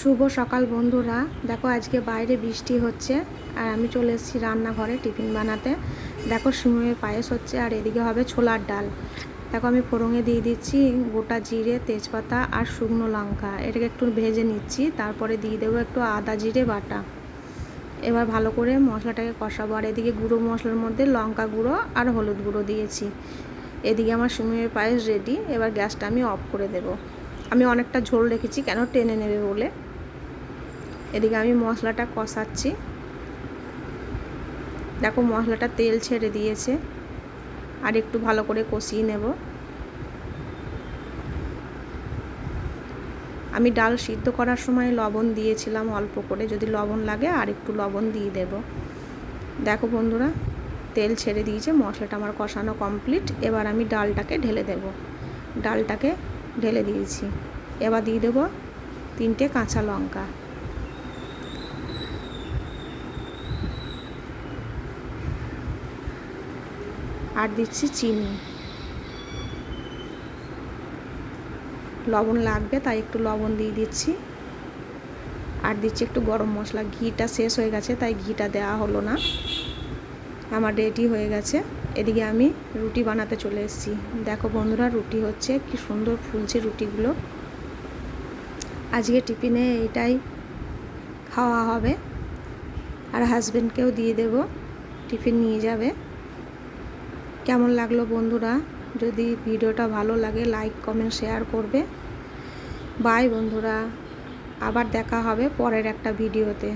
শুভ সকাল বন্ধুরা। দেখো আজকে বাইরে বৃষ্টি হচ্ছে আর আমি চলে এসেছি রান্নাঘরে টিফিন বানাতে। দেখো সিমইয়ের পায়েস হচ্ছে আর এদিকে হবে ছোলার ডাল। দেখো আমি ফোড়নে দিয়ে দিচ্ছি গোটা জিরে, তেজপাতা আর শুকনো লঙ্কা। এটাকে একটু ভেজে নিচ্ছি, তারপরে দিয়ে দেবো একটু আদা জিরে বাটা। এবার ভালো করে মশলাটাকে কষাবো। আর এদিকে গুঁড়ো মশলার মধ্যে লঙ্কা গুঁড়ো আর হলুদ গুঁড়ো দিয়েছি। এদিকে আমার সিমইয়ের পায়েস রেডি। এবার গ্যাসটা আমি অফ করে দেব। আমি অনেকটা ঝোল রেখেছি, কেন টেনে নেবে বলে। এদিকে আমি মশলাটা কষাচ্ছি। দেখো মশলাটা তেল ছেড়ে দিয়েছে, আর একটু ভালো করে কষিয়ে নেব। আমি ডাল সিদ্ধ করার সময় লবণ দিয়েছিলাম অল্প করে, যদি লবণ লাগে আর একটু লবণ দিয়ে দেব। দেখো বন্ধুরা, তেল ছেড়ে দিয়েছে, মশলাটা আমার কষানো কমপ্লিট। এবার আমি ডালটাকে ঢেলে দেব। ডালটাকে ঢেলে দিয়েছি। এবার দিয়ে দেব 3টে কাঁচা লঙ্কা। আর দিচ্ছি চিনি। লবণ লাগবে তাই একটু লবণ দিয়ে দিচ্ছি। আর দিচ্ছি একটু গরম মশলা। ঘিটা শেষ হয়ে গেছে তাই ঘিটা দেওয়া হলো না। আমার রেডি হয়ে গেছে। এদিকে আমি রুটি বানাতে চলে এসেছি। দেখো বন্ধুরা, রুটি হচ্ছে, কি সুন্দর ফুলছে রুটিগুলো। আজকে টিফিনে এইটাই খাওয়া হবে, আর হাজব্যান্ডকেও দিয়ে দেব, টিফিন নিয়ে যাবে। কেমন লাগলো বন্ধুরা? যদি ভিডিওটা ভালো লাগে লাইক কমেন্ট শেয়ার করবে। বাই বন্ধুরা, আবার দেখা হবে পরের একটা ভিডিওতে।